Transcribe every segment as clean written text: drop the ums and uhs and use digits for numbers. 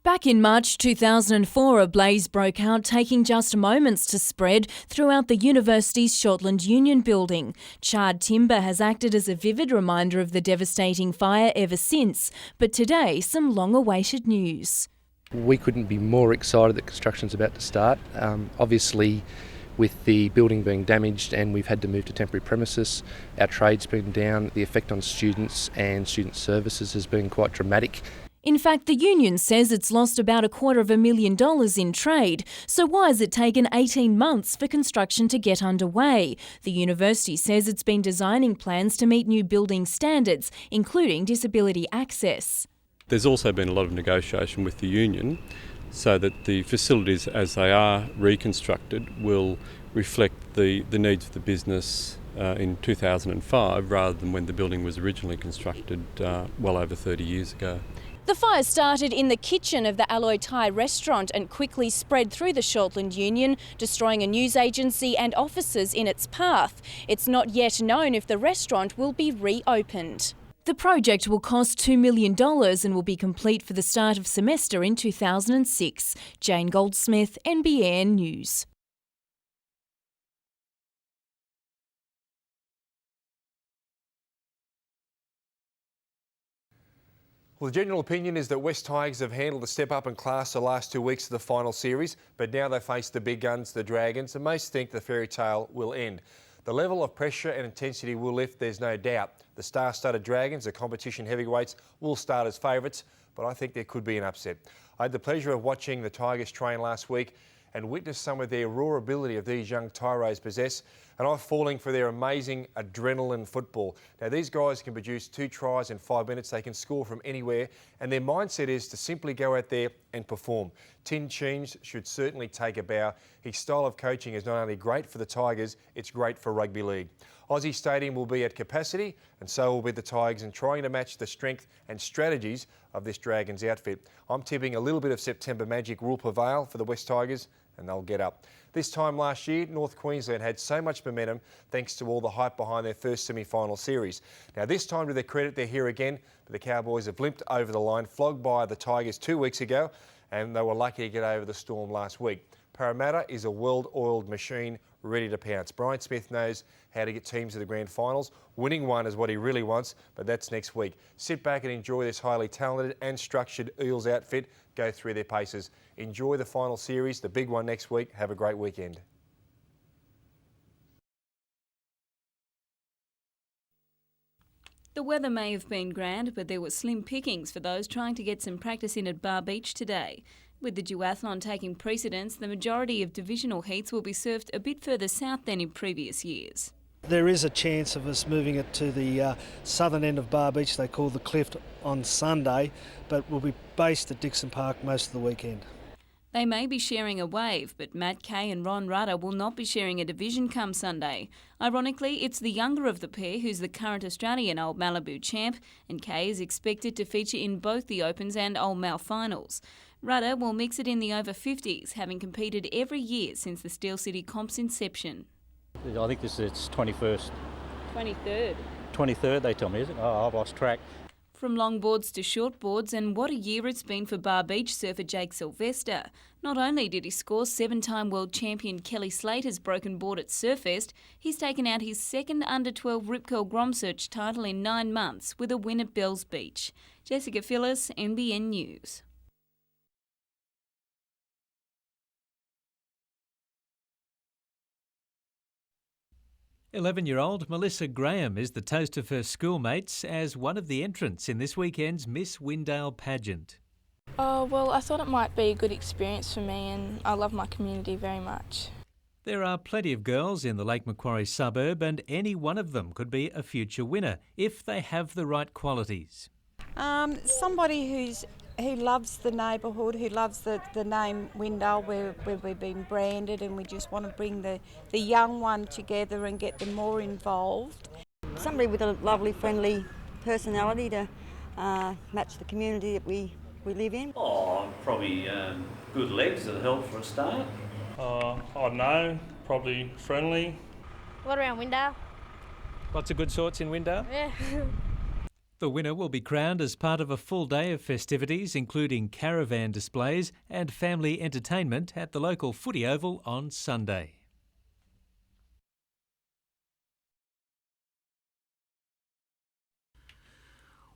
Back in March 2004, a blaze broke out, taking just moments to spread throughout the university's Shortland Union building. Charred timber has acted as a vivid reminder of the devastating fire ever since, but today, some long-awaited news. We couldn't be more excited that construction's about to start. Obviously, with the building being damaged and we've had to move to temporary premises, our trade's been down, the effect on students and student services has been quite dramatic. In fact, the union says it's lost about $250,000 in trade. So why has it taken 18 months for construction to get underway? The university says it's been designing plans to meet new building standards, including disability access. There's also been a lot of negotiation with the union so that the facilities as they are reconstructed will reflect the needs of the business in 2005 rather than when the building was originally constructed well over 30 years ago. The fire started in the kitchen of the Alloy Thai restaurant and quickly spread through the Shortland Union, destroying a news agency and offices in its path. It's not yet known if the restaurant will be reopened. The project will cost $2 million and will be complete for the start of semester in 2006. Jane Goldsmith, NBN News. Well, the general opinion is that West Tigers have handled the step up in class the last 2 weeks of the final series, but now they face the big guns, the Dragons, and most think the fairy tale will end. The level of pressure and intensity will lift, there's no doubt. The star-studded Dragons, the competition heavyweights, will start as favourites, but I think there could be an upset. I had the pleasure of watching the Tigers train last week and witness some of the raw ability of these young Tyros possess, and I'm falling for their amazing adrenaline football. Now, these guys can produce 2 tries in 5 minutes. They can score from anywhere, and their mindset is to simply go out there and perform. Tin Sheens should certainly take a bow. His style of coaching is not only great for the Tigers, it's great for rugby league. Aussie Stadium will be at capacity, and so will be the Tigers, in trying to match the strength and strategies of this Dragons outfit. I'm tipping a little bit of September magic will prevail for the West Tigers, and they'll get up. This time last year, North Queensland had so much momentum thanks to all the hype behind their first semi-final series. Now, this time, to their credit, they're here again, but the Cowboys have limped over the line, flogged by the Tigers 2 weeks ago, and they were lucky to get over the Storm last week. Parramatta is a well-oiled machine ready to pounce. Brian Smith knows how to get teams to the grand finals. Winning one is what he really wants, but that's next week. Sit back and enjoy this highly talented and structured Eels outfit go through their paces. Enjoy the final series, the big one next week. Have a great weekend. The weather may have been grand, but there were slim pickings for those trying to get some practice in at Bar Beach today. With the duathlon taking precedence, the majority of divisional heats will be served a bit further south than in previous years. There is a chance of us moving it to the southern end of Bar Beach, they call the Clift, on Sunday, but we'll be based at Dixon Park most of the weekend. They may be sharing a wave, but Matt Kay and Ron Rudder will not be sharing a division come Sunday. Ironically, it's the younger of the pair who's the current Australian Old Malibu champ, and Kay is expected to feature in both the Opens and Old Mal finals. Rudder will mix it in the over 50s, having competed every year since the Steel City Comp's inception. I think this is its 21st. 23rd. 23rd, they tell me, is it? Oh, I've lost track. From longboards to shortboards, and what a year it's been for Bar Beach surfer Jake Sylvester. Not only did he score 7-time world champion Kelly Slater's broken board at Surfest, he's taken out his second under-12 Rip Curl Grom Search title in 9 months with a win at Bells Beach. Jessica Phyllis, NBN News. "11-year-old Melissa Graham is the toast of her schoolmates as one of the entrants in this weekend's Miss Windale pageant. Well, I thought it might be a good experience for me, and I love my community very much. There are plenty of girls in the Lake Macquarie suburb, and any one of them could be a future winner if they have the right qualities. Somebody who loves the neighbourhood, who loves the name Windale, where we've been branded, and we just want to bring the young one together and get them more involved. Somebody with a lovely, friendly personality to match the community that we live in. Probably good legs that'll help for a start. I don't know, probably friendly. What around Windale? Lots of good sorts in Windale? Yeah. The winner will be crowned as part of a full day of festivities, including caravan displays and family entertainment at the local footy oval on Sunday.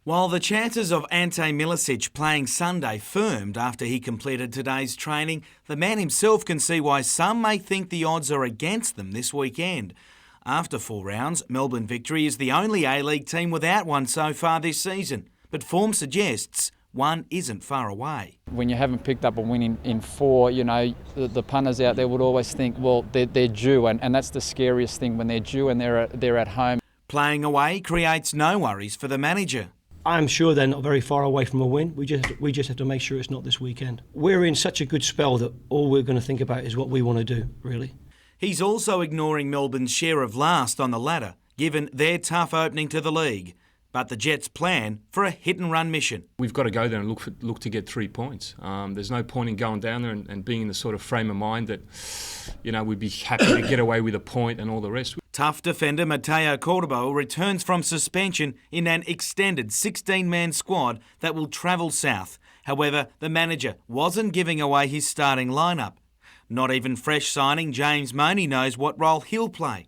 While the chances of Ante Milicic playing Sunday firmed after he completed today's training, the man himself can see why some may think the odds are against them this weekend. After 4 rounds, Melbourne Victory is the only A-League team without one so far this season, but form suggests one isn't far away. When you haven't picked up a win in 4, you know, the punters out there would always think, well, they're due, and that's the scariest thing, when they're due and they're at home. Playing away creates no worries for the manager. I'm sure they're not very far away from a win. We just have to make sure it's not this weekend. We're in such a good spell that all we're going to think about is what we want to do, really. He's also ignoring Melbourne's share of last on the ladder, given their tough opening to the league. But the Jets plan for a hit-and-run mission. We've got to go there and look to get 3 points. There's no point in going down there and being in the sort of frame of mind that, you know, we'd be happy to get away with a point and all the rest. Tough defender Mateo Cordoba returns from suspension in an extended 16-man squad that will travel south. However, the manager wasn't giving away his starting lineup. Not even fresh signing James Mooney knows what role he'll play.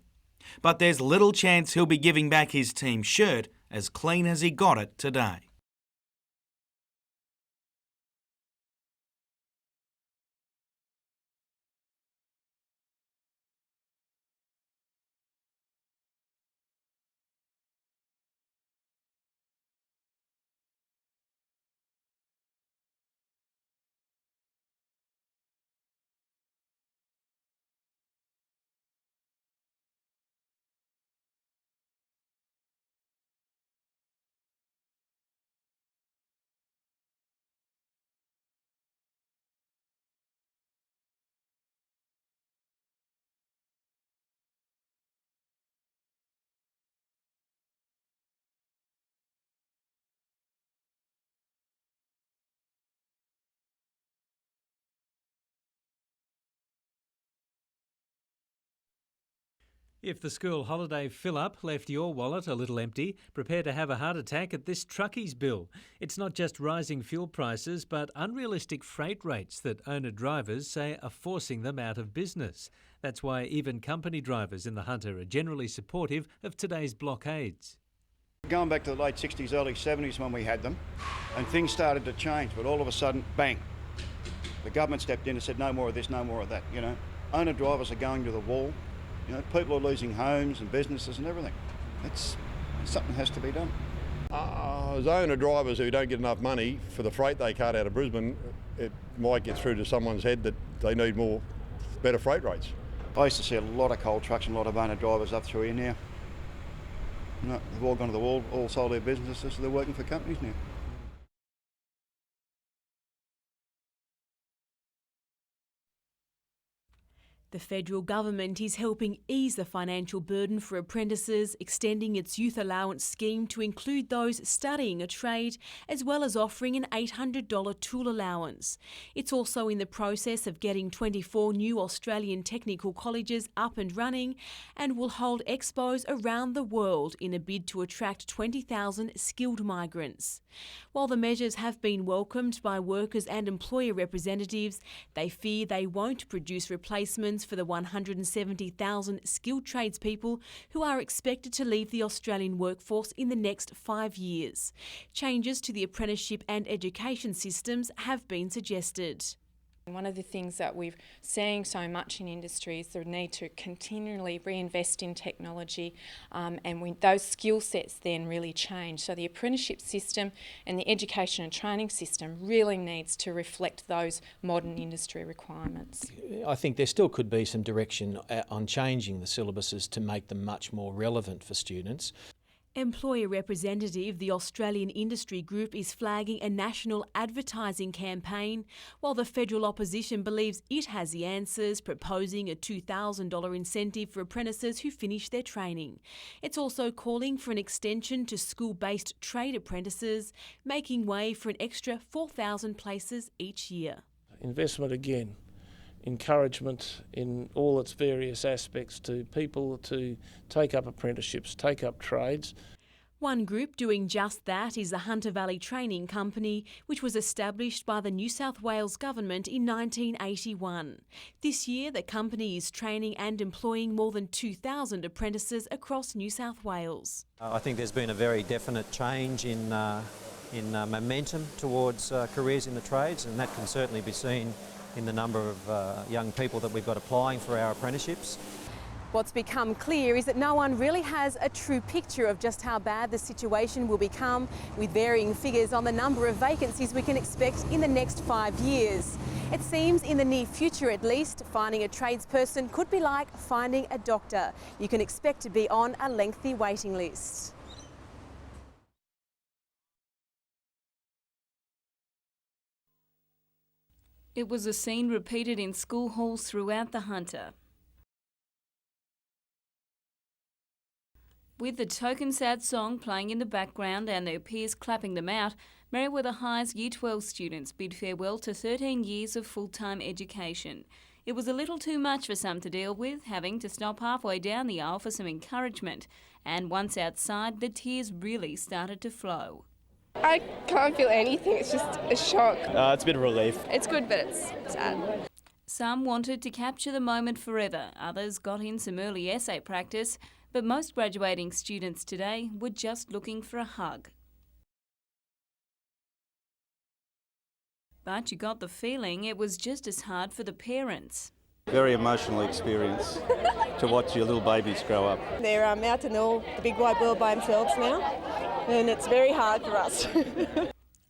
But there's little chance he'll be giving back his team shirt as clean as he got it today. If the school holiday fill-up left your wallet a little empty, prepare to have a heart attack at this truckie's bill. It's not just rising fuel prices, but unrealistic freight rates that owner-drivers say are forcing them out of business. That's why even company drivers in the Hunter are generally supportive of today's blockades. Going back to the late 60s, early 70s when we had them, and things started to change, but all of a sudden, bang, the government stepped in and said no more of this, no more of that, you know. Owner-drivers are going to the wall. You know, people are losing homes and businesses and everything. Something has to be done. As owner-drivers who don't get enough money for the freight they cut out of Brisbane, it might get through to someone's head that they need better freight rates. I used to see a lot of coal trucks and a lot of owner-drivers up through here now. No, they've all gone to the wall, all sold their businesses, so they're working for companies now. The federal government is helping ease the financial burden for apprentices, extending its youth allowance scheme to include those studying a trade, as well as offering an $800 tool allowance. It's also in the process of getting 24 new Australian technical colleges up and running, and will hold expos around the world in a bid to attract 20,000 skilled migrants. While the measures have been welcomed by workers and employer representatives, they fear they won't produce replacements for the 170,000 skilled tradespeople who are expected to leave the Australian workforce in the next 5 years. Changes to the apprenticeship and education systems have been suggested. One of the things that we're seeing so much in industry is the need to continually reinvest in technology, and those skill sets then really change. So the apprenticeship system and the education and training system really needs to reflect those modern industry requirements. I think there still could be some direction on changing the syllabuses to make them much more relevant for students. Employer representative, the Australian Industry Group, is flagging a national advertising campaign, while the federal opposition believes it has the answers, proposing a $2,000 incentive for apprentices who finish their training. It's also calling for an extension to school-based trade apprentices, making way for an extra 4,000 places each year. Investment again. Encouragement in all its various aspects to people to take up apprenticeships, take up trades. One group doing just that is the Hunter Valley Training Company, which was established by the New South Wales Government in 1981. This year, the company is training and employing more than 2,000 apprentices across New South Wales. I think there's been a very definite change in momentum towards careers in the trades, and that can certainly be seen in the number of young people that we've got applying for our apprenticeships. What's become clear is that no one really has a true picture of just how bad the situation will become, with varying figures on the number of vacancies we can expect in the next 5 years. It seems in the near future at least, finding a tradesperson could be like finding a doctor. You can expect to be on a lengthy waiting list. It was a scene repeated in school halls throughout the Hunter. With the token sad song playing in the background and their peers clapping them out, Merewether High's Year 12 students bid farewell to 13 years of full-time education. It was a little too much for some to deal with, having to stop halfway down the aisle for some encouragement. And once outside, the tears really started to flow. I can't feel anything, it's just a shock. It's a bit of relief. It's good, but it's sad. Some wanted to capture the moment forever, others got in some early essay practice, but most graduating students today were just looking for a hug. But you got the feeling it was just as hard for the parents. Very emotional experience to watch your little babies grow up. They're out in the big wide world by themselves now, and it's very hard for us.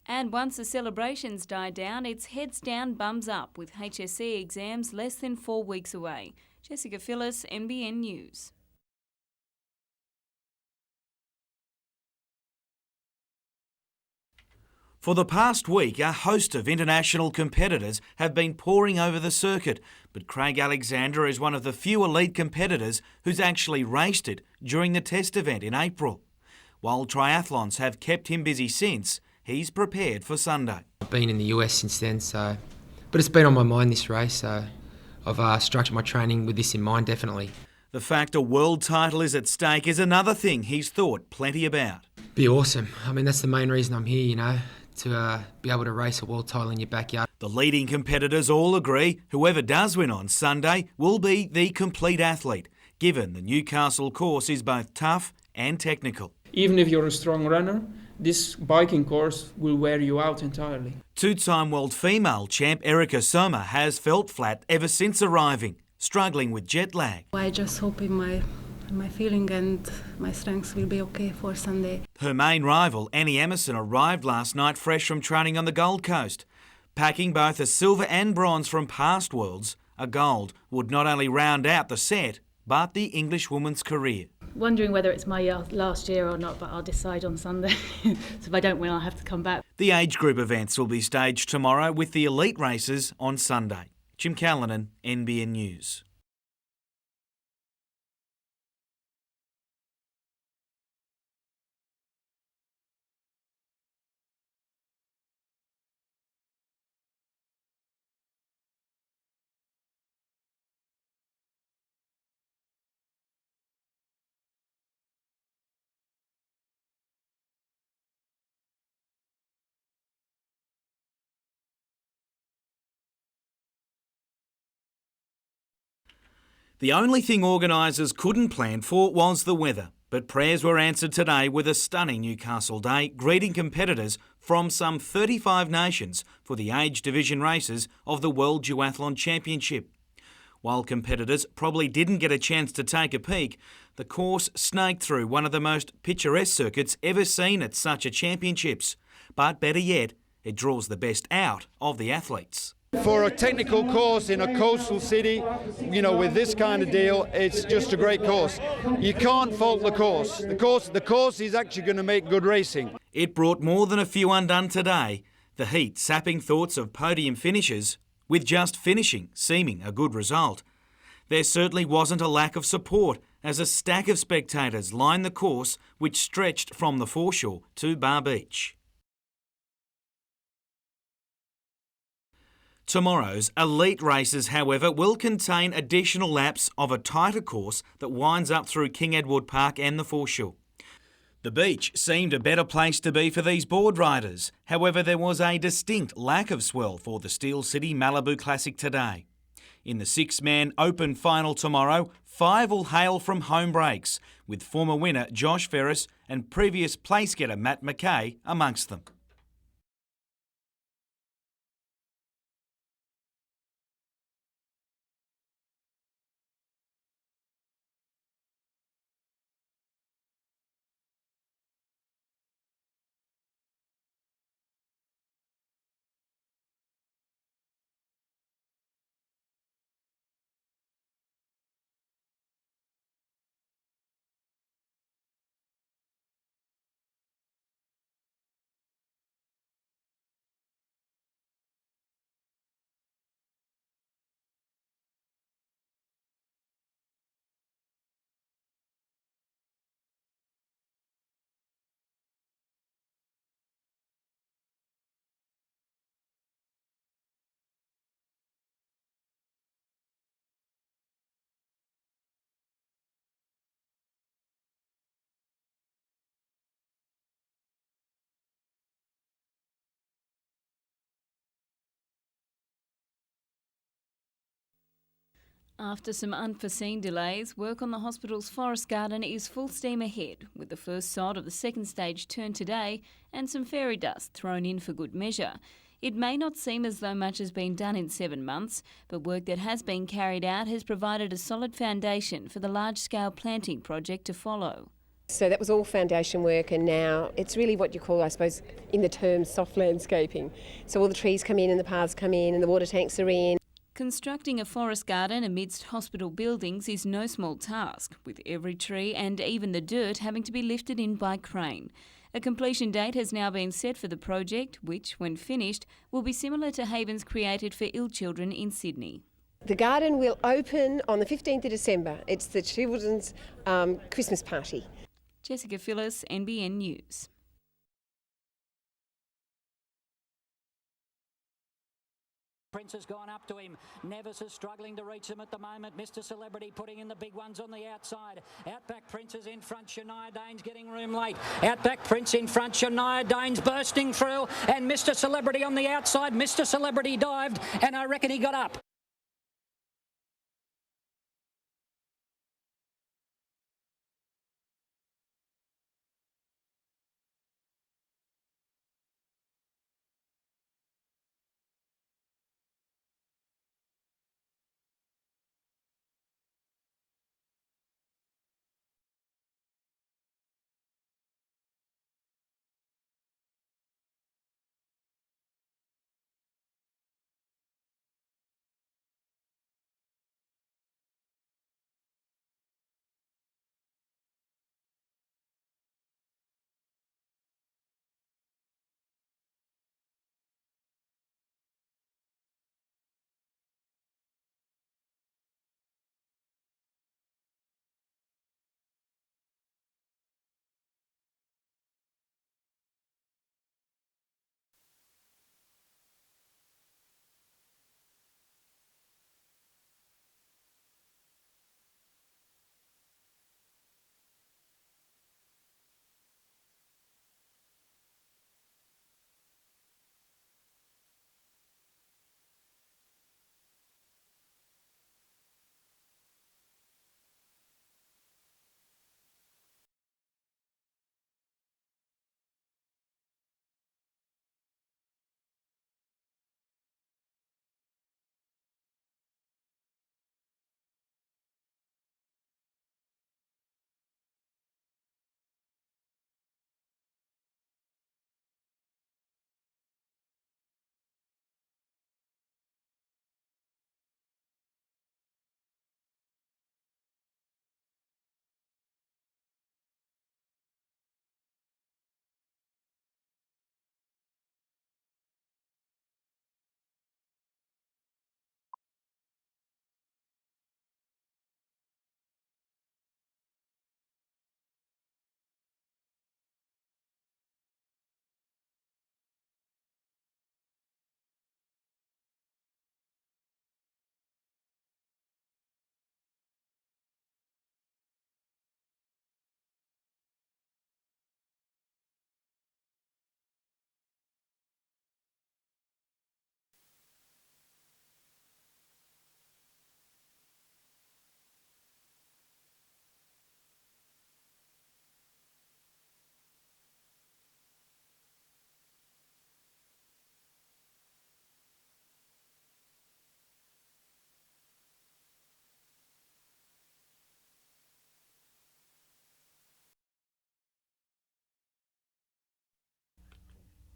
And once the celebrations died down, it's heads down, bums up, with HSC exams less than 4 weeks away. Jessica Phyllis, NBN News. For the past week, a host of international competitors have been pouring over the circuit, but Craig Alexander is one of the few elite competitors who's actually raced it during the test event in April. While triathlons have kept him busy since, he's prepared for Sunday. I've been in the US since then, but it's been on my mind, this race, so I've structured my training with this in mind, definitely. The fact a world title is at stake is another thing he's thought plenty about. Be awesome. I mean, that's the main reason I'm here, you know, to be able to race a world title in your backyard. The leading competitors all agree whoever does win on Sunday will be the complete athlete, given the Newcastle course is both tough and technical. Even if you're a strong runner, this biking course will wear you out entirely. Two-time world female champ Erica Sommer has felt flat ever since arriving, struggling with jet lag. I just hope in my feeling and my strengths will be okay for Sunday. Her main rival, Annie Emerson, arrived last night fresh from training on the Gold Coast. Packing both a silver and bronze from past worlds, a gold would not only round out the set, but the Englishwoman's career. Wondering whether it's my last year or not, but I'll decide on Sunday. So if I don't win, I'll have to come back. The age group events will be staged tomorrow with the elite races on Sunday. Jim Callanan, NBN News. The only thing organisers couldn't plan for was the weather, but prayers were answered today with a stunning Newcastle day, greeting competitors from some 35 nations for the age division races of the World Duathlon Championship. While competitors probably didn't get a chance to take a peek, the course snaked through one of the most picturesque circuits ever seen at such a championships. But better yet, it draws the best out of the athletes. For a technical course in a coastal city, you know, with this kind of deal, it's just a great course. You can't fault the course. The course is actually going to make good racing. It brought more than a few undone today, the heat sapping thoughts of podium finishes, with just finishing seeming a good result. There certainly wasn't a lack of support as a stack of spectators lined the course which stretched from the foreshore to Bar Beach. Tomorrow's elite races, however, will contain additional laps of a tighter course that winds up through King Edward Park and the foreshore. The beach seemed a better place to be for these board riders. However, there was a distinct lack of swell for the Steel City Malibu Classic today. In the six-man open final tomorrow, 5 will hail from home breaks, with former winner Josh Ferris and previous place-getter Matt McKay amongst them. After some unforeseen delays, work on the hospital's forest garden is full steam ahead, with the first sod of the second stage turned today and some fairy dust thrown in for good measure. It may not seem as though much has been done in 7 months, but work that has been carried out has provided a solid foundation for the large-scale planting project to follow. So that was all foundation work, and now it's really what you call, I suppose, in the term soft landscaping. So all the trees come in and the paths come in and the water tanks are in. Constructing a forest garden amidst hospital buildings is no small task, with every tree and even the dirt having to be lifted in by crane. A completion date has now been set for the project, which, when finished, will be similar to havens created for ill children in Sydney. The garden will open on the 15th of December. It's the children's Christmas party. Jessica Phyllis, NBN News. Prince has gone up to him. Nevis is struggling to reach him at the moment. Mr. Celebrity putting in the big ones on the outside. Outback Prince is in front. Shania Dane's getting room late. Outback Prince in front. Shania Dane's bursting through. And Mr. Celebrity on the outside. Mr. Celebrity dived and I reckon he got up.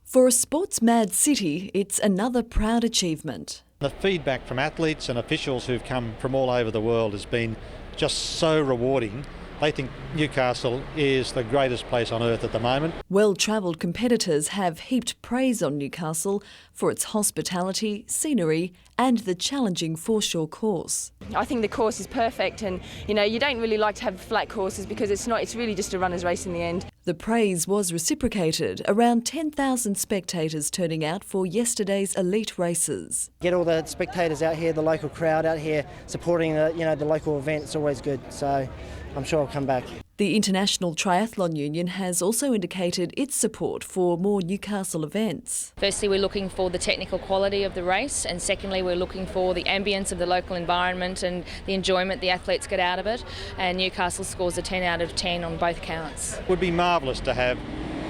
For a sports-mad city, it's another proud achievement. The feedback from athletes and officials who've come from all over the world has been just so rewarding. They think Newcastle is the greatest place on earth at the moment. Well-travelled competitors have heaped praise on Newcastle for its hospitality, scenery and the challenging foreshore course. I think the course is perfect, and you don't really like to have flat courses because it's really just a runner's race in the end. The praise was reciprocated, around 10,000 spectators turning out for yesterday's elite races. Get all the spectators out here, the local crowd out here supporting the local event. It's always good, so I'm sure I'll come back. The International Triathlon Union has also indicated its support for more Newcastle events. Firstly, we're looking for the technical quality of the race, and secondly, we're looking for the ambience of the local environment and the enjoyment the athletes get out of it. And Newcastle scores a 10 out of 10 on both counts. It would be marvellous to have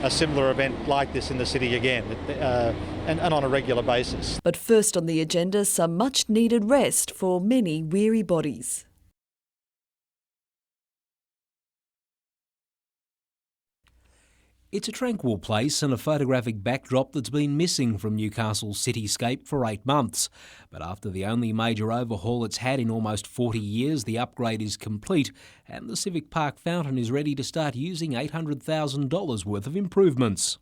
a similar event like this in the city again, and on a regular basis. But first on the agenda, some much-needed rest for many weary bodies. It's a tranquil place and a photographic backdrop that's been missing from Newcastle's cityscape for 8 months. But after the only major overhaul it's had in almost 40 years, the upgrade is complete and the Civic Park fountain is ready to start using $800,000 worth of improvements.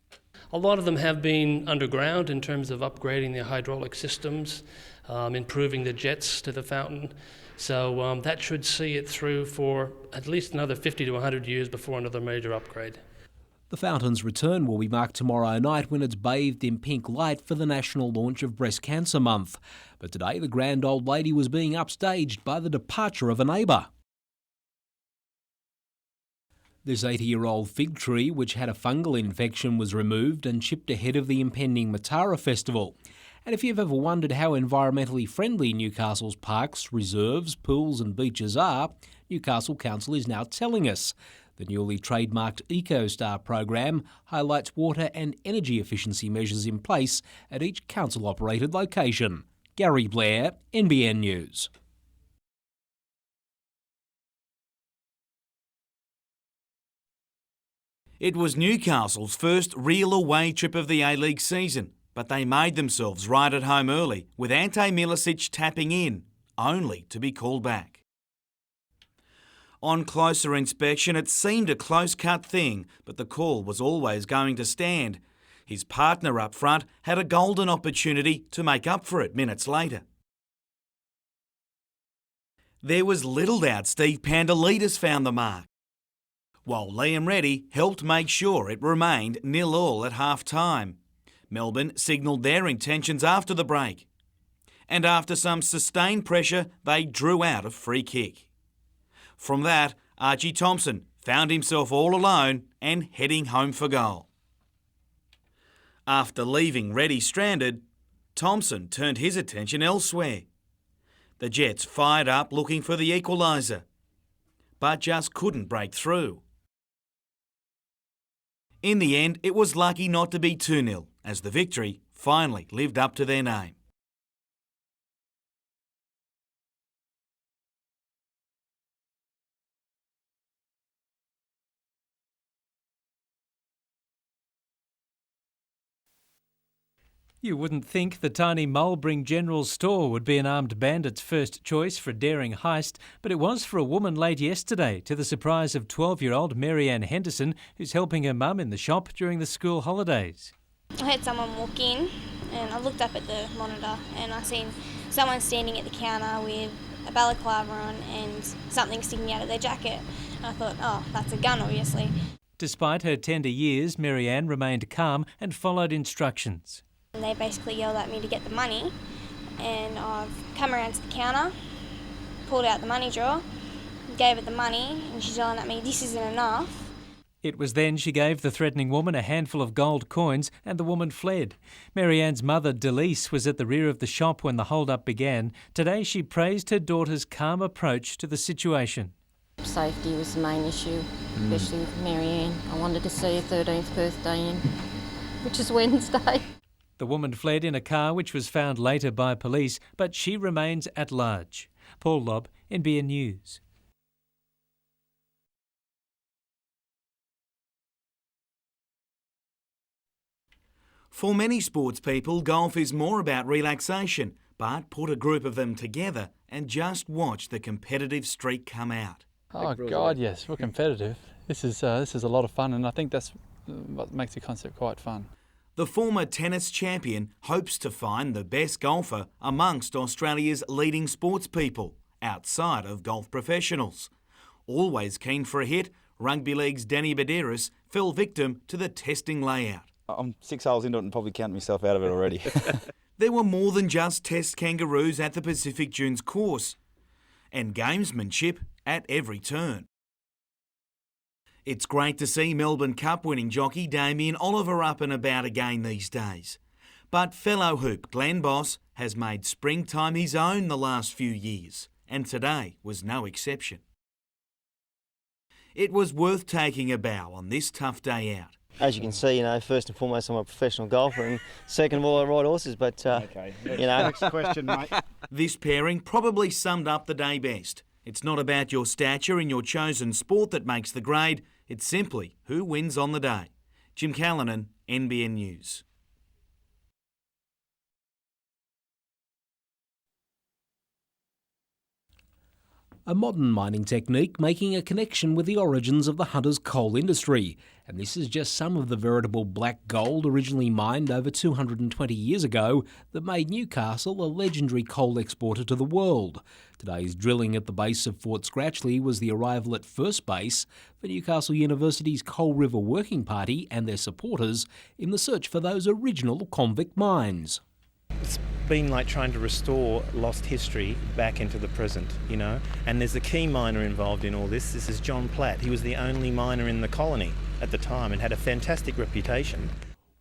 A lot of them have been underground in terms of upgrading the hydraulic systems, improving the jets to the fountain. So that should see it through for at least another 50 to 100 years before another major upgrade. The fountain's return will be marked tomorrow night when it's bathed in pink light for the national launch of Breast Cancer Month. But today the grand old lady was being upstaged by the departure of a neighbour. This 80-year-old fig tree, which had a fungal infection, was removed and chipped ahead of the impending Matara Festival. And if you've ever wondered how environmentally friendly Newcastle's parks, reserves, pools and beaches are, Newcastle Council is now telling us. The newly trademarked EcoStar program highlights water and energy efficiency measures in place at each council-operated location. Gary Blair, NBN News. It was Newcastle's first real away trip of the A-League season, but they made themselves right at home early, with Ante Milicic tapping in, only to be called back. On closer inspection, it seemed a close-cut thing, but the call was always going to stand. His partner up front had a golden opportunity to make up for it minutes later. There was little doubt Steve Pandalidis found the mark, while Liam Reddy helped make sure it remained 0-0 at half-time. Melbourne signalled their intentions after the break, and after some sustained pressure, they drew out a free kick. From that, Archie Thompson found himself all alone and heading home for goal. After leaving Reddy stranded, Thompson turned his attention elsewhere. The Jets fired up looking for the equaliser, but just couldn't break through. In the end, it was lucky not to be 2-0, as the victory finally lived up to their name. You wouldn't think the tiny Mulbring General Store would be an armed bandit's first choice for a daring heist, but it was for a woman late yesterday, to the surprise of 12-year-old Marianne Henderson, who's helping her mum in the shop during the school holidays. I had someone walk in and I looked up at the monitor and I seen someone standing at the counter with a balaclava on and something sticking out of their jacket. And I thought, oh, that's a gun, obviously. Despite her tender years, Marianne remained calm and followed instructions. And they basically yelled at me to get the money, and I've come around to the counter, pulled out the money drawer, gave her the money, and she's yelling at me, this isn't enough. It was then she gave the threatening woman a handful of gold coins and the woman fled. Marianne's mother, Delise, was at the rear of the shop when the hold-up began. Today she praised her daughter's calm approach to the situation. Safety was the main issue, especially with Marianne. I wanted to see her 13th birthday in, which is Wednesday. The woman fled in a car which was found later by police, but she remains at large. Paul Lobb, NBN News. For many sports people, golf is more about relaxation, but put a group of them together and just watch the competitive streak come out. Oh God, yes, we're competitive. This is a lot of fun, and I think that's what makes the concept quite fun. The former tennis champion hopes to find the best golfer amongst Australia's leading sports people, outside of golf professionals. Always keen for a hit, Rugby League's Danny Badeiras fell victim to the testing layout. I'm 6 holes into it and probably count myself out of it already. There were more than just test kangaroos at the Pacific Dunes course, and gamesmanship at every turn. It's great to see Melbourne Cup winning jockey Damien Oliver up and about again these days. But fellow hoop Glenn Boss has made springtime his own the last few years, and today was no exception. It was worth taking a bow on this tough day out. As you can see, first and foremost, I'm a professional golfer, and second of all, I ride horses. But Next question, mate. This pairing probably summed up the day best. It's not about your stature in your chosen sport that makes the grade. It's simply who wins on the day. Jim Callanan, NBN News. A modern mining technique making a connection with the origins of the Hunter's coal industry. And this is just some of the veritable black gold originally mined over 220 years ago that made Newcastle a legendary coal exporter to the world. Today's drilling at the base of Fort Scratchley was the arrival at first base for Newcastle University's Coal River Working Party and their supporters in the search for those original convict mines. It's been like trying to restore lost history back into the present, and there's a key miner involved in all this. This is John Platt. He was the only miner in the colony at the time and had a fantastic reputation.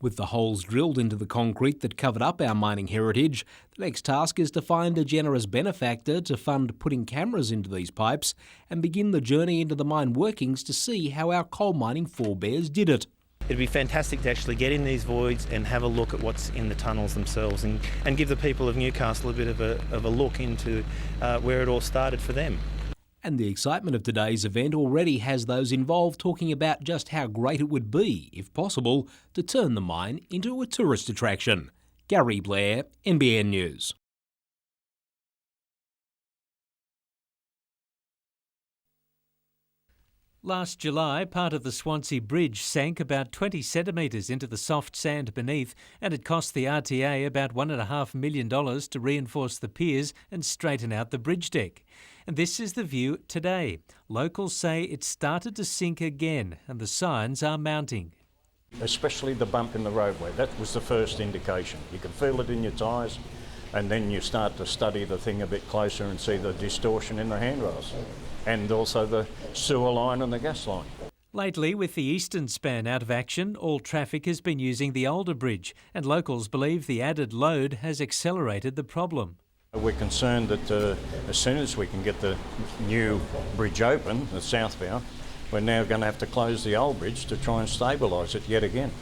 With the holes drilled into the concrete that covered up our mining heritage, the next task is to find a generous benefactor to fund putting cameras into these pipes and begin the journey into the mine workings to see how our coal mining forebears did it. It'd be fantastic to actually get in these voids and have a look at what's in the tunnels themselves and give the people of Newcastle a bit of a look into where it all started for them. And the excitement of today's event already has those involved talking about just how great it would be, if possible, to turn the mine into a tourist attraction. Gary Blair, NBN News. Last July, part of the Swansea Bridge sank about 20 centimetres into the soft sand beneath, and it cost the RTA about $1.5 million to reinforce the piers and straighten out the bridge deck. And this is the view today. Locals say it started to sink again, and the signs are mounting. Especially the bump in the roadway. That was the first indication. You can feel it in your tyres, and then you start to study the thing a bit closer and see the distortion in the handrails, and also the sewer line and the gas line. Lately, with the eastern span out of action, all traffic has been using the older bridge, and locals believe the added load has accelerated the problem. We're concerned that as soon as we can get the new bridge open, the southbound, we're now going to have to close the old bridge to try and stabilise it yet again.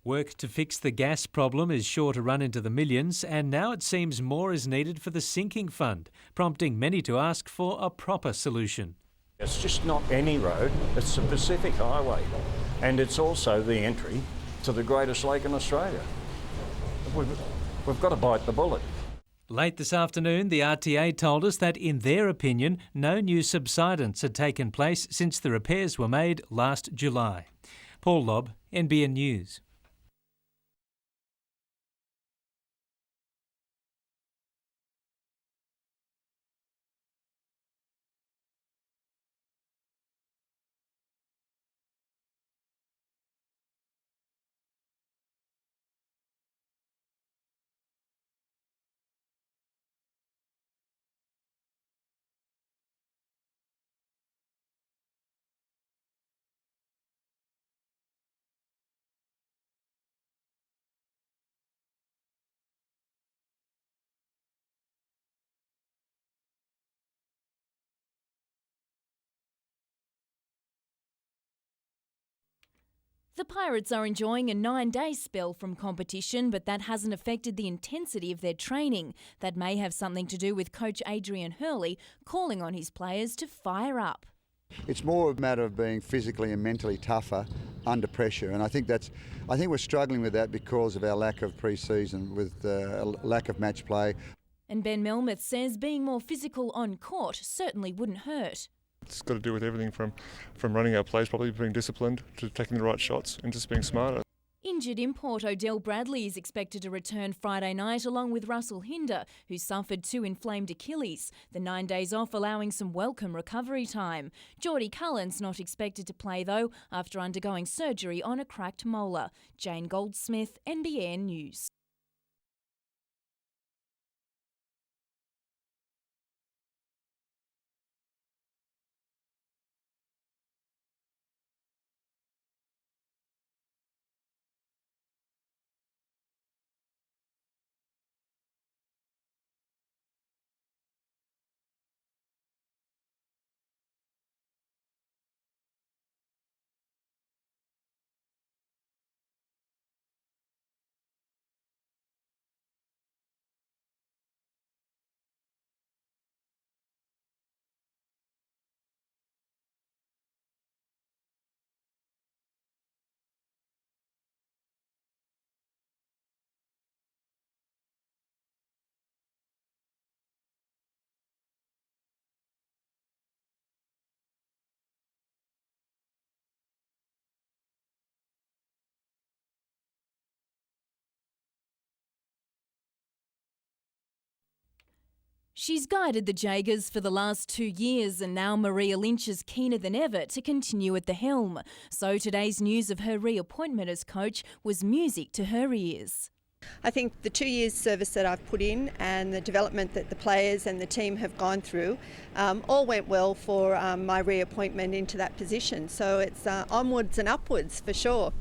Work to fix the gas problem is sure to run into the millions, and now it seems more is needed for the sinking fund, prompting many to ask for a proper solution. It's just not any road, it's the Pacific Highway, and it's also the entry to the greatest lake in Australia. We've got to bite the bullet. Late this afternoon, the RTA told us that, in their opinion, no new subsidence had taken place since the repairs were made last July. Paul Lobb, NBN News. The Pirates are enjoying a 9-day spell from competition, but that hasn't affected the intensity of their training. That may have something to do with coach Adrian Hurley calling on his players to fire up. It's more a matter of being physically and mentally tougher under pressure, and I think we're struggling with that because of our lack of pre-season, with a lack of match play. And Ben Melmoth says being more physical on court certainly wouldn't hurt. It's got to do with everything from running our plays properly, being disciplined, to taking the right shots and just being smarter. Injured import Odell Bradley is expected to return Friday night along with Russell Hinder, who suffered 2 inflamed Achilles, the 9 days off allowing some welcome recovery time. Geordie Cullen's not expected to play though after undergoing surgery on a cracked molar. Jane Goldsmith, NBN News. She's guided the Jaegers for the last 2 years, and now Maria Lynch is keener than ever to continue at the helm. So today's news of her reappointment as coach was music to her ears. I think the 2 years service that I've put in and the development that the players and the team have gone through all went well for my reappointment into that position. So it's onwards and upwards for sure.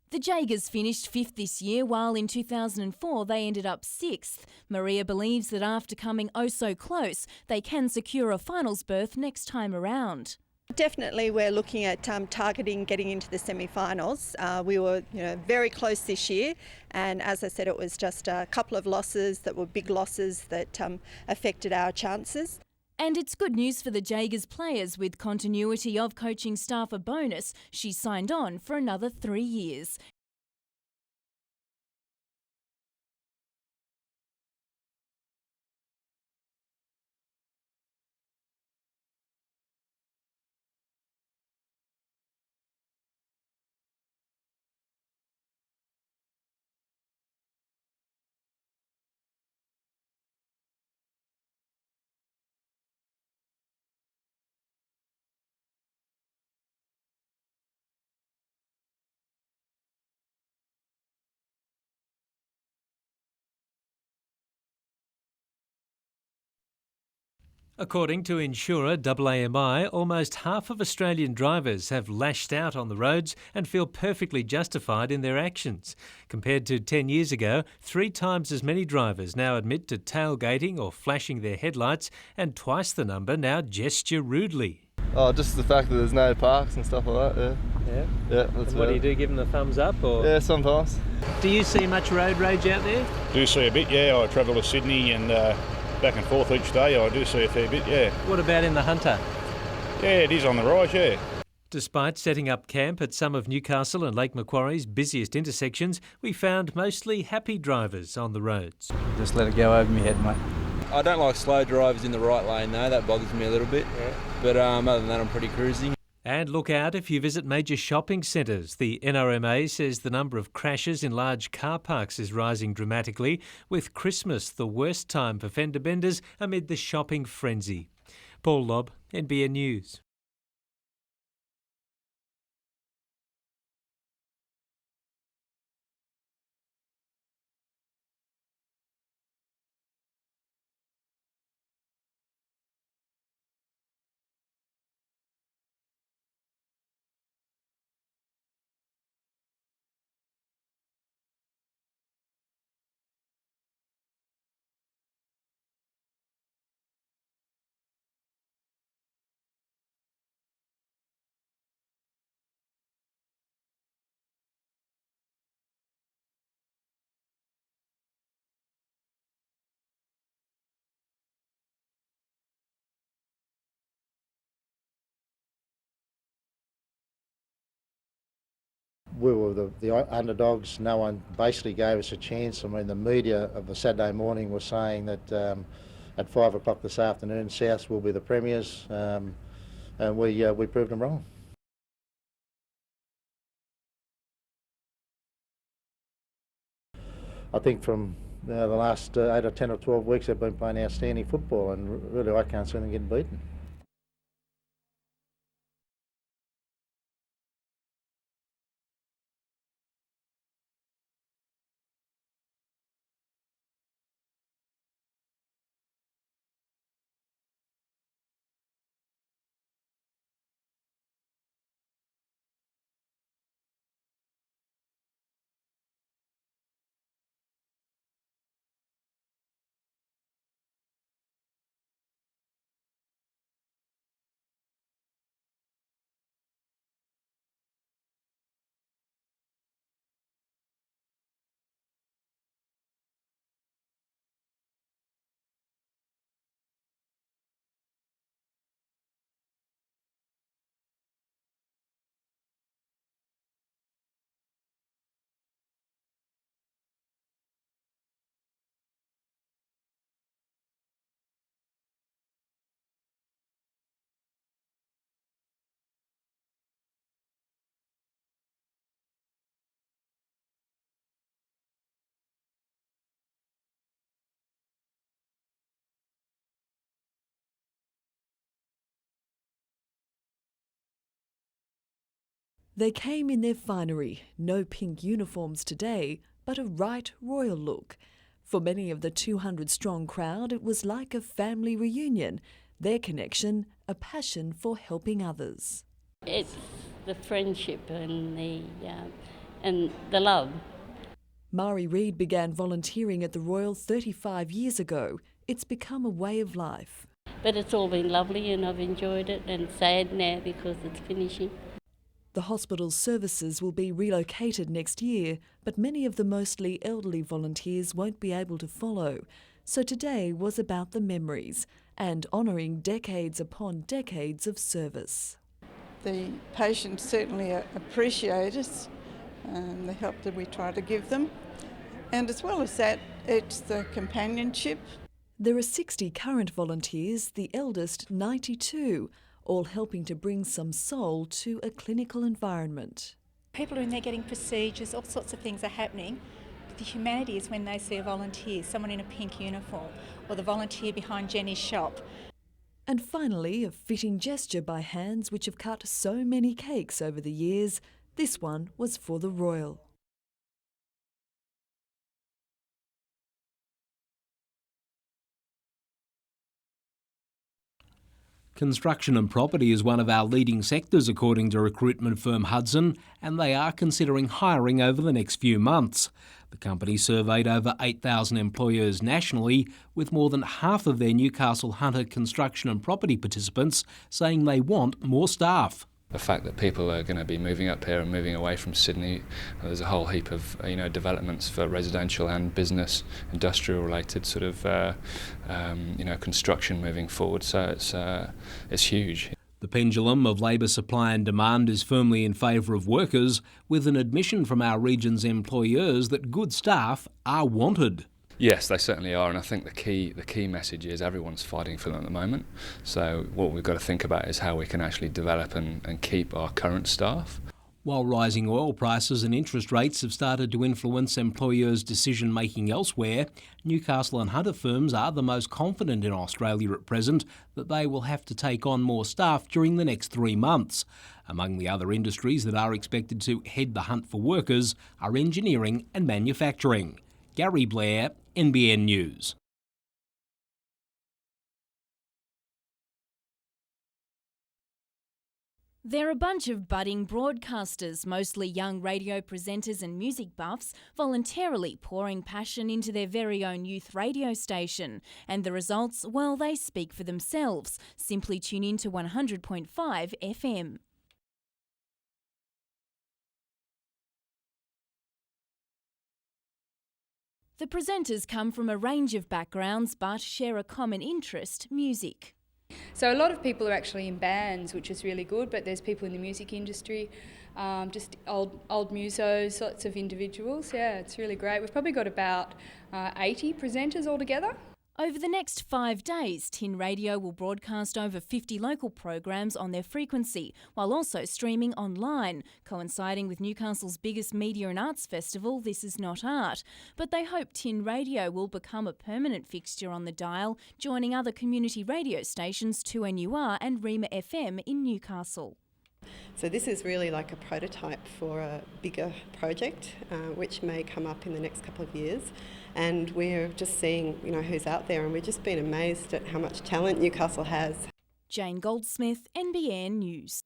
The Jaegers finished 5th this year, while in 2004 they ended up 6th. Maria believes that after coming oh so close, they can secure a finals berth next time around. Definitely we're looking at targeting getting into the semi-finals. We were very close this year, and as I said, it was just a couple of losses that were big losses that affected our chances. And it's good news for the Jaegers players. With continuity of coaching staff a bonus, she signed on for another 3 years. According to insurer AAMI, almost half of Australian drivers have lashed out on the roads and feel perfectly justified in their actions. Compared to 10 years ago, 3 times as many drivers now admit to tailgating or flashing their headlights, and twice the number now gesture rudely. Oh, just the fact that there's no parks and stuff like that, yeah. Yeah, that's What do you do, give them the thumbs up? Or? Yeah, sometimes. Do you see much road rage out there? Do see a bit, yeah. I travel to Sydney and back and forth each day. I do see a fair bit, yeah. What about in the Hunter? Yeah, it is on the rise, yeah. Despite setting up camp at some of Newcastle and Lake Macquarie's busiest intersections, we found mostly happy drivers on the roads. Just let it go over my head, mate. I don't like slow drivers in the right lane though, that bothers me a little bit. Yeah. But other than that, I'm pretty cruising. And look out if you visit major shopping centres. The NRMA says the number of crashes in large car parks is rising dramatically, with Christmas the worst time for fender benders amid the shopping frenzy. Paul Lobb, NBN News. we were the underdogs. No one basically gave us a chance. I mean, the media of the Saturday morning was saying that at 5 o'clock this afternoon, Souths will be the premiers, and we proved them wrong. I think from the last 8 or 10 or 12 weeks they've been playing outstanding football, and really I can't see them getting beaten. They came in their finery, no pink uniforms today, but a right royal look. For many of the 200-strong crowd, it was like a family reunion, their connection, a passion for helping others. It's the friendship and the love. Mari Reid began volunteering at the Royal 35 years ago. It's become a way of life. But it's all been lovely and I've enjoyed it, and sad now because it's finishing. The hospital's services will be relocated next year, but many of the mostly elderly volunteers won't be able to follow. So today was about the memories and honouring decades upon decades of service. The patients certainly appreciate us and the help that we try to give them. And as well as that, it's the companionship. There are 60 current volunteers, the eldest 92, all helping to bring some soul to a clinical environment. People are in there getting procedures, all sorts of things are happening. But the humanity is when they see a volunteer, someone in a pink uniform, or the volunteer behind Jenny's shop. And finally, a fitting gesture by hands which have cut so many cakes over the years. This one was for the Royal. Construction and property is one of our leading sectors according to recruitment firm Hudson, and they are considering hiring over the next few months. The company surveyed over 8,000 employers nationally, with more than half of their Newcastle Hunter construction and property participants saying they want more staff. The fact that people are going to be moving up here and moving away from Sydney, there's a whole heap of developments for residential and business, industrial related sort of construction moving forward. So it's huge. The pendulum of labour supply and demand is firmly in favour of workers, with an admission from our region's employers that good staff are wanted. Yes, they certainly are, and I think the key message is everyone's fighting for them at the moment. So what we've got to think about is how we can actually develop and keep our current staff. While rising oil prices and interest rates have started to influence employers' decision-making elsewhere, Newcastle and Hunter firms are the most confident in Australia at present that they will have to take on more staff during the next 3 months. Among the other industries that are expected to head the hunt for workers are engineering and manufacturing. Gary Blair, NBN News. They're a bunch of budding broadcasters, mostly young radio presenters and music buffs, voluntarily pouring passion into their very own youth radio station. And the results, well, they speak for themselves. Simply tune in to 100.5 FM. The presenters come from a range of backgrounds but share a common interest, music. So a lot of people are actually in bands, which is really good, but there's people in the music industry, just old musos, lots of individuals. Yeah, it's really great. We've probably got about 80 presenters altogether. Over the next 5 days, Tin Radio will broadcast over 50 local programs on their frequency, while also streaming online, coinciding with Newcastle's biggest media and arts festival, This Is Not Art. But they hope Tin Radio will become a permanent fixture on the dial, joining other community radio stations 2NUR and Rima FM in Newcastle. So this is really like a prototype for a bigger project, which may come up in the next couple of years. And we're just seeing, who's out there, and we've just been amazed at how much talent Newcastle has. Jane Goldsmith, NBN News.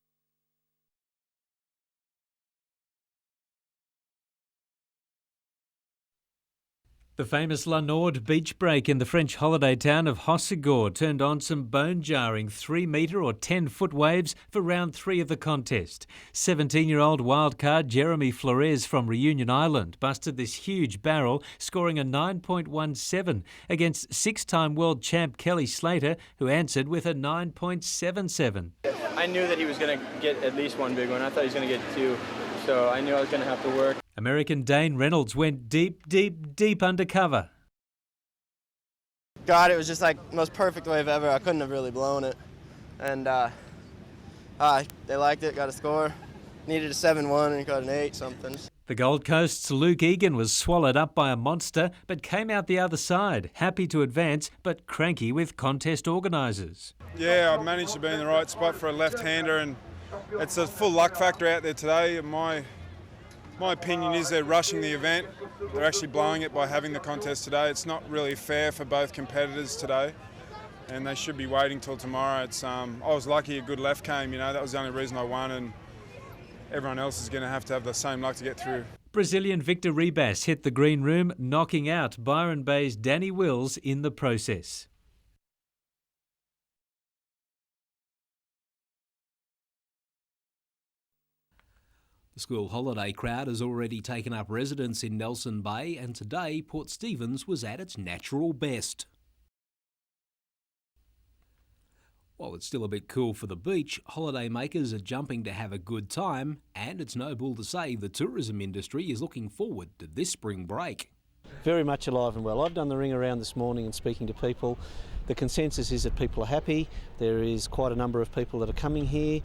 The famous La Nord beach break in the French holiday town of Hossegor turned on some bone-jarring 3-metre or 10-foot waves for round 3 of the contest. 17-year-old wildcard Jeremy Flores from Reunion Island busted this huge barrel, scoring a 9.17 against 6-time world champ Kelly Slater, who answered with a 9.77. I knew that he was going to get at least one big one. I thought he was going to get 2, so I knew I was going to have to work. American Dane Reynolds went deep undercover. God, it was just like the most perfect wave ever. I couldn't have really blown it. And they liked it, got a score. Needed a 7-1 and got an 8 something. The Gold Coast's Luke Egan was swallowed up by a monster but came out the other side, happy to advance but cranky with contest organisers. Yeah, I managed to be in the right spot for a left-hander, and it's a full luck factor out there today. My opinion is they're rushing the event. They're actually blowing it by having the contest today. It's not really fair for both competitors today, and they should be waiting till tomorrow. I was lucky a good left came, that was the only reason I won, and everyone else is going to have the same luck to get through. Brazilian Victor Ribas hit the green room, knocking out Byron Bay's Danny Wills in the process. The school holiday crowd has already taken up residence in Nelson Bay, and today Port Stephens was at its natural best. While it's still a bit cool for the beach, holiday makers are jumping to have a good time, and it's no bull to say the tourism industry is looking forward to this spring break. Very much alive and well. I've done the ring around this morning and speaking to people. The consensus is that people are happy. There is quite a number of people that are coming here.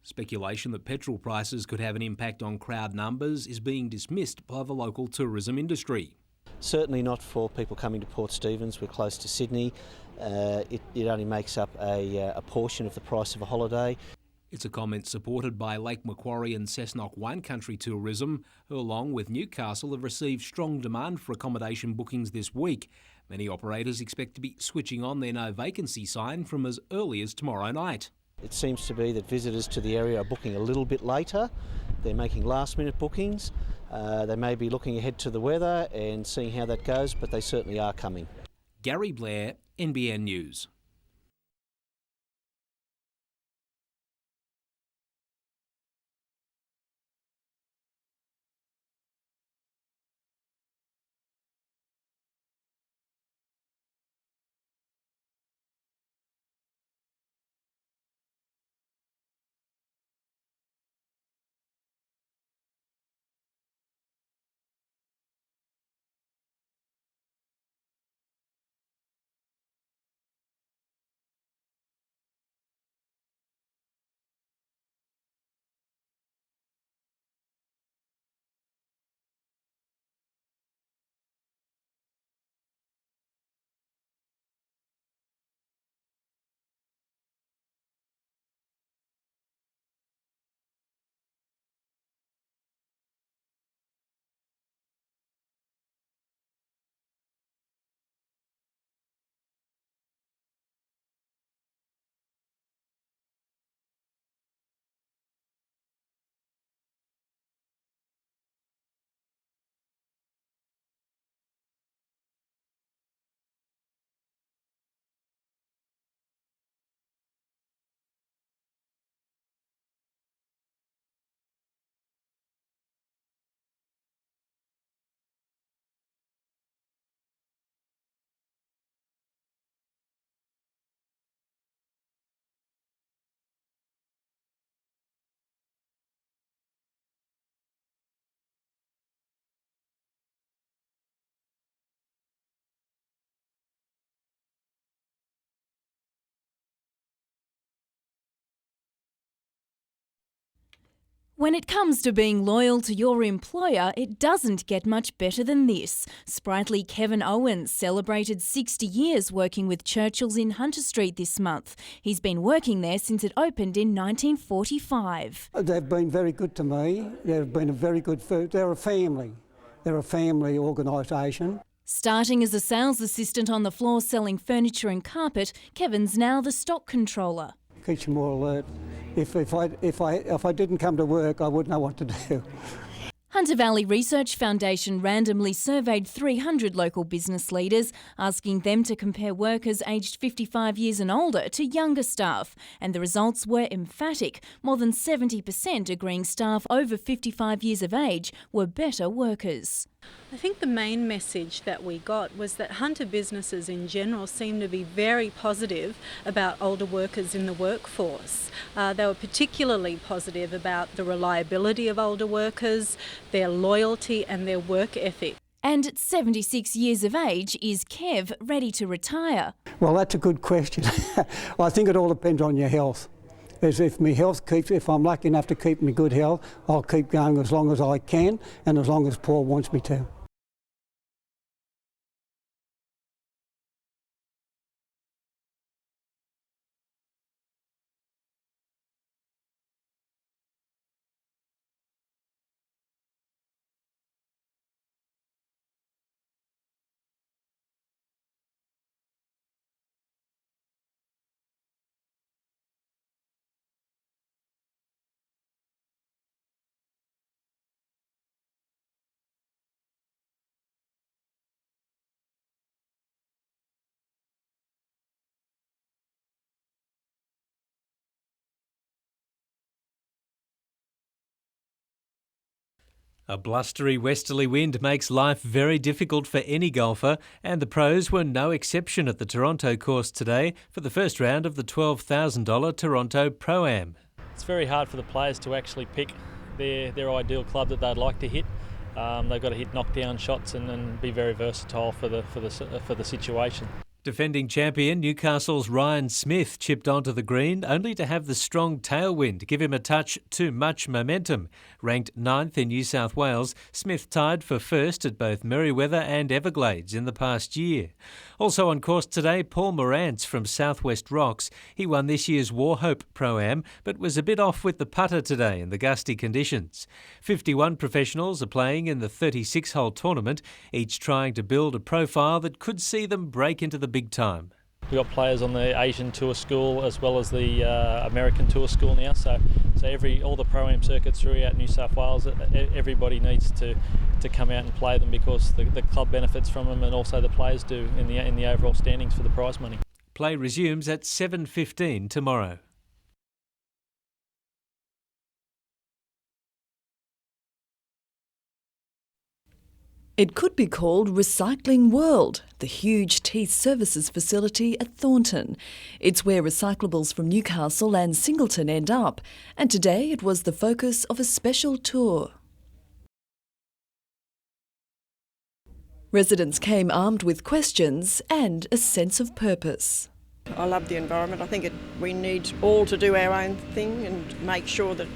Speculation that petrol prices could have an impact on crowd numbers is being dismissed by the local tourism industry. Certainly not for people coming to Port Stephens. We're close to Sydney. It only makes up a portion of the price of a holiday. It's a comment supported by Lake Macquarie and Cessnock Wine Country Tourism, who along with Newcastle have received strong demand for accommodation bookings this week. Many operators expect to be switching on their no vacancy sign from as early as tomorrow night. It seems to be that visitors to the area are booking a little bit later. They're making last-minute bookings. They may be looking ahead to the weather and seeing how that goes, but they certainly are coming. Gary Blair, NBN News. When it comes to being loyal to your employer, it doesn't get much better than this. Sprightly Kevin Owens celebrated 60 years working with Churchill's in Hunter Street this month. He's been working there since it opened in 1945. They've been very good to me. They've been a very good food. They're a family. They're a family organisation. Starting as a sales assistant on the floor selling furniture and carpet, Kevin's now the stock controller. Keeps you more alert. If I didn't come to work, I wouldn't know what to do. Hunter Valley Research Foundation randomly surveyed 300 local business leaders, asking them to compare workers aged 55 years and older to younger staff. And the results were emphatic. More than 70% agreeing staff over 55 years of age were better workers. I think the main message that we got was that Hunter businesses in general seem to be very positive about older workers in the workforce. They were particularly positive about the reliability of older workers, their loyalty and their work ethic. And at 76 years of age, is Kev ready to retire? Well, that's a good question. I think it all depends on your health. If I'm lucky enough to keep me good health, I'll keep going as long as I can and as long as Paul wants me to. A blustery westerly wind makes life very difficult for any golfer, and the pros were no exception at the Toronto course today for the first round of the $12,000 Toronto Pro-Am. It's very hard for the players to actually pick their ideal club that they'd like to hit. They've got to hit knockdown shots and be very versatile for the situation. Defending champion Newcastle's Ryan Smith chipped onto the green only to have the strong tailwind give him a touch too much momentum. Ranked 9th in New South Wales, Smith tied for first at both Merewether and Everglades in the past year. Also on course today, Paul Morantz from Southwest Rocks. He won this year's Warhope Pro-Am, but was a bit off with the putter today in the gusty conditions. 51 professionals are playing in the 36-hole tournament, each trying to build a profile that could see them break into the big time. We've got players on the Asian Tour School as well as the American Tour School now, so all the Pro-Am circuits throughout New South Wales, everybody needs to come out and play them because the club benefits from them and also the players do in the overall standings for the prize money. Play resumes at 7:15 tomorrow. It could be called Recycling World, the huge teeth services facility at Thornton. It's where recyclables from Newcastle and Singleton end up, and today it was the focus of a special tour. Residents came armed with questions and a sense of purpose. I love the environment. I think we need all to do our own thing and make sure that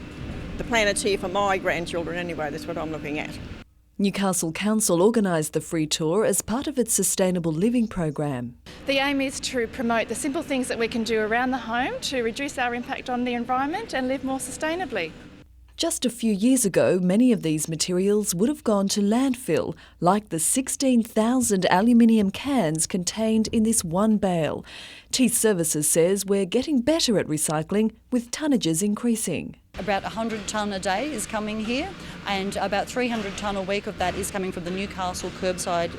the planet's here for my grandchildren anyway. That's what I'm looking at. Newcastle Council organised the free tour as part of its sustainable living program. The aim is to promote the simple things that we can do around the home to reduce our impact on the environment and live more sustainably. Just a few years ago, many of these materials would have gone to landfill, like the 16,000 aluminium cans contained in this one bale. Teeth Services says we're getting better at recycling, with tonnages increasing. About 100 tonne a day is coming here, and about 300 tonne a week of that is coming from the Newcastle curbside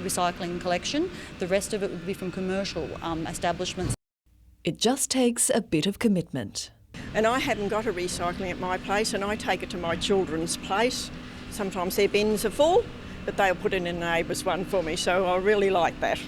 recycling collection. The rest of it would be from commercial establishments. It just takes a bit of commitment. And I haven't got a recycling at my place, and I take it to my children's place. Sometimes their bins are full, but they'll put in a neighbour's one for me, so I really like that.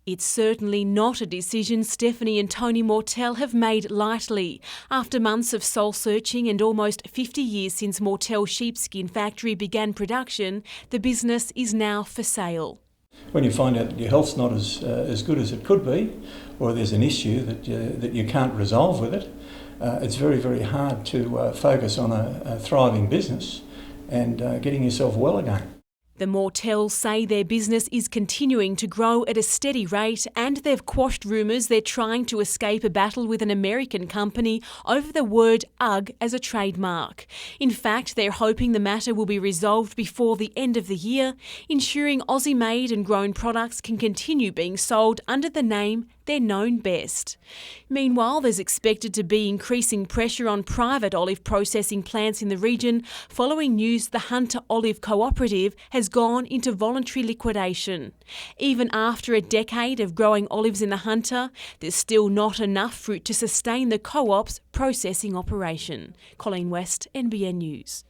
It's certainly not a decision Stephanie and Tony Mortel have made lightly. After months of soul-searching and almost 50 years since Mortel Sheepskin Factory began production, the business is now for sale. When you find out that your health's not as good as it could be, or there's an issue that you can't resolve with it, it's very, very hard to focus on a thriving business and getting yourself well again. The Mortels say their business is continuing to grow at a steady rate, and they've quashed rumours they're trying to escape a battle with an American company over the word UGG as a trademark. In fact, they're hoping the matter will be resolved before the end of the year, ensuring Aussie-made and grown products can continue being sold under the name they're known best. Meanwhile, there's expected to be increasing pressure on private olive processing plants in the region following news the Hunter Olive Cooperative has gone into voluntary liquidation. Even after a decade of growing olives in the Hunter, there's still not enough fruit to sustain the co-op's processing operation. Colleen West, NBN News.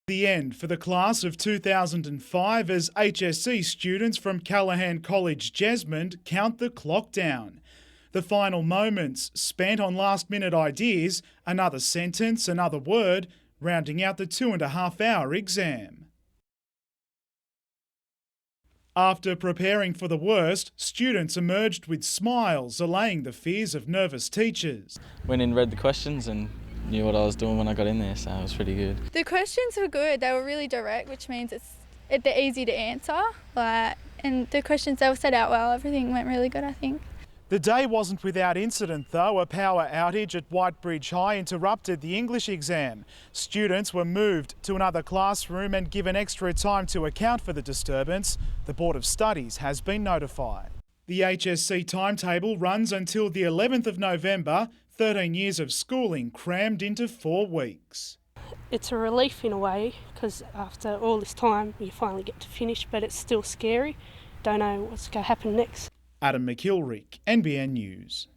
The end for the class of 2005 as HSC students from Callaghan College Jesmond count the clock down. The final moments spent on last-minute ideas, another sentence, another word, rounding out the 2.5-hour exam. After preparing for the worst, students emerged with smiles, allaying the fears of nervous teachers. Went in, read the questions and knew what I was doing when I got in there, so it was pretty good. The questions were good. They were really direct, which means they're easy to answer. And the questions, they were set out well. Everything went really good, I think. The day wasn't without incident though. A power outage at Whitebridge High interrupted the English exam. Students were moved to another classroom and given extra time to account for the disturbance. The Board of Studies has been notified. The HSC timetable runs until the 11th of November, 13 years of schooling crammed into 4 weeks. It's a relief in a way, because after all this time you finally get to finish, but it's still scary. Don't know what's going to happen next. Adam McIlrick, NBN News.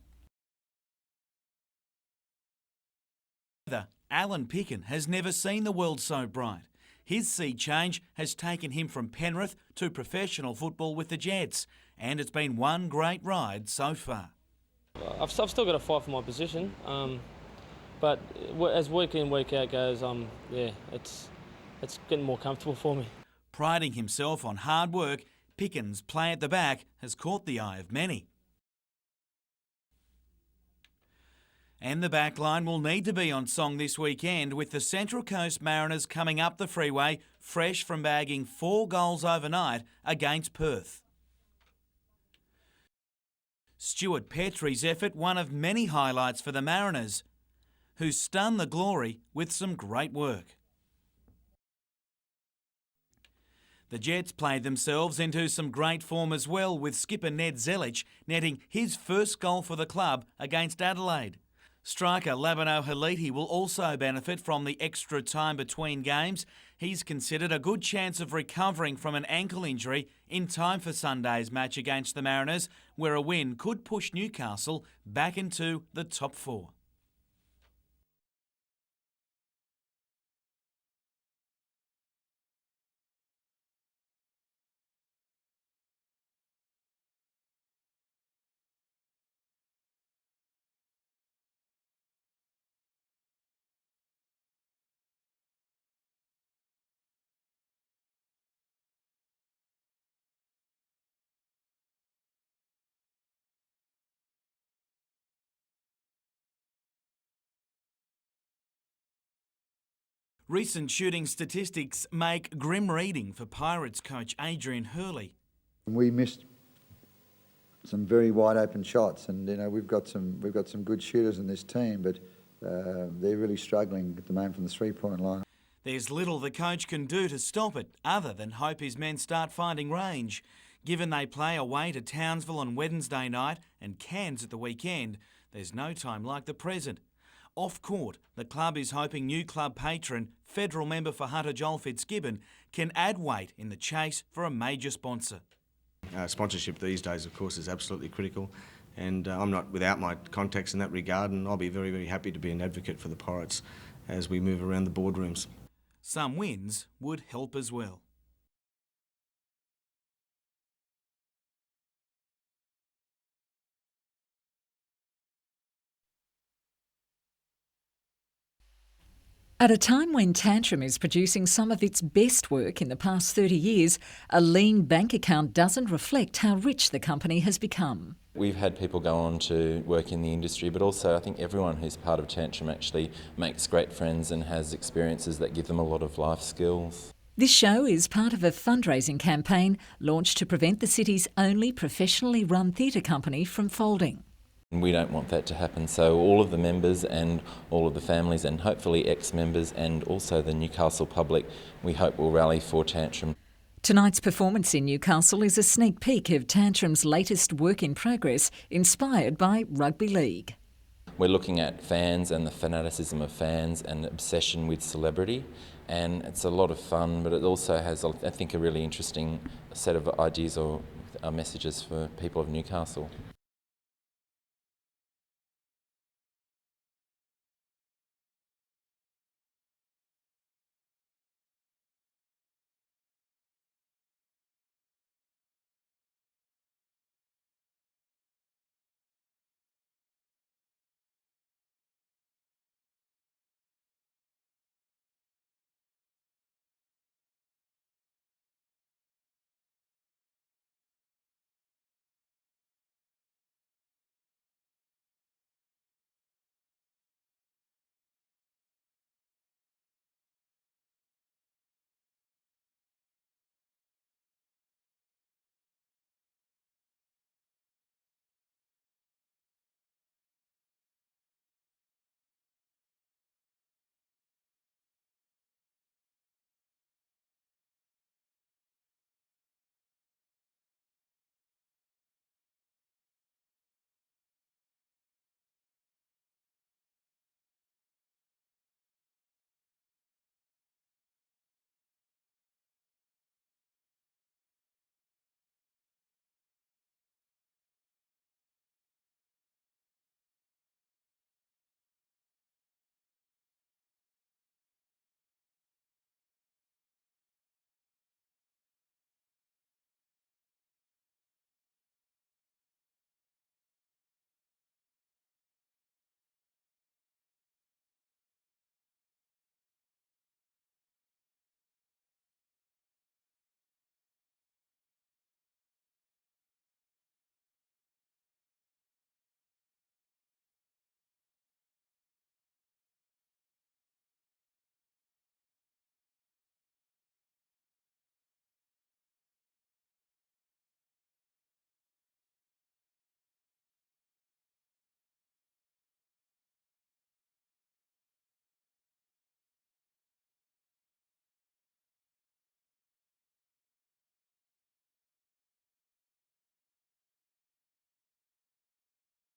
Alan Picken has never seen the world so bright. His sea change has taken him from Penrith to professional football with the Jets, and it's been one great ride so far. I've still got to fight for my position, but as week in, week out goes, it's getting more comfortable for me. Priding himself on hard work, Picken's play at the back has caught the eye of many. And the back line will need to be on song this weekend, with the Central Coast Mariners coming up the freeway fresh from bagging 4 goals overnight against Perth. Stuart Petrie's effort, one of many highlights for the Mariners, who stunned the Glory with some great work. The Jets played themselves into some great form as well, with skipper Ned Zelic netting his first goal for the club against Adelaide. Striker Labano Haliti will also benefit from the extra time between games. He's considered a good chance of recovering from an ankle injury in time for Sunday's match against the Mariners, where a win could push Newcastle back into the top 4. Recent shooting statistics make grim reading for Pirates coach Adrian Hurley. We missed some very wide open shots, and we've got some good shooters in this team, but they're really struggling at the moment from the 3-point line. There's little the coach can do to stop it other than hope his men start finding range. Given they play away to Townsville on Wednesday night and Cairns at the weekend, there's no time like the present. Off court, the club is hoping new club patron, federal member for Hunter Joel Fitzgibbon, can add weight in the chase for a major sponsor. Sponsorship these days, of course, is absolutely critical, and I'm not without my contacts in that regard, and I'll be very, very happy to be an advocate for the Pirates as we move around the boardrooms. Some wins would help as well. At a time when Tantrum is producing some of its best work in the past 30 years, a lean bank account doesn't reflect how rich the company has become. We've had people go on to work in the industry, but also I think everyone who's part of Tantrum actually makes great friends and has experiences that give them a lot of life skills. This show is part of a fundraising campaign launched to prevent the city's only professionally run theatre company from folding. We don't want that to happen, so all of the members and all of the families and hopefully ex-members and also the Newcastle public, we hope will rally for Tantrum. Tonight's performance in Newcastle is a sneak peek of Tantrum's latest work in progress, inspired by rugby league. We're looking at fans and the fanaticism of fans and obsession with celebrity, and it's a lot of fun, but it also has, I think, a really interesting set of ideas or messages for people of Newcastle.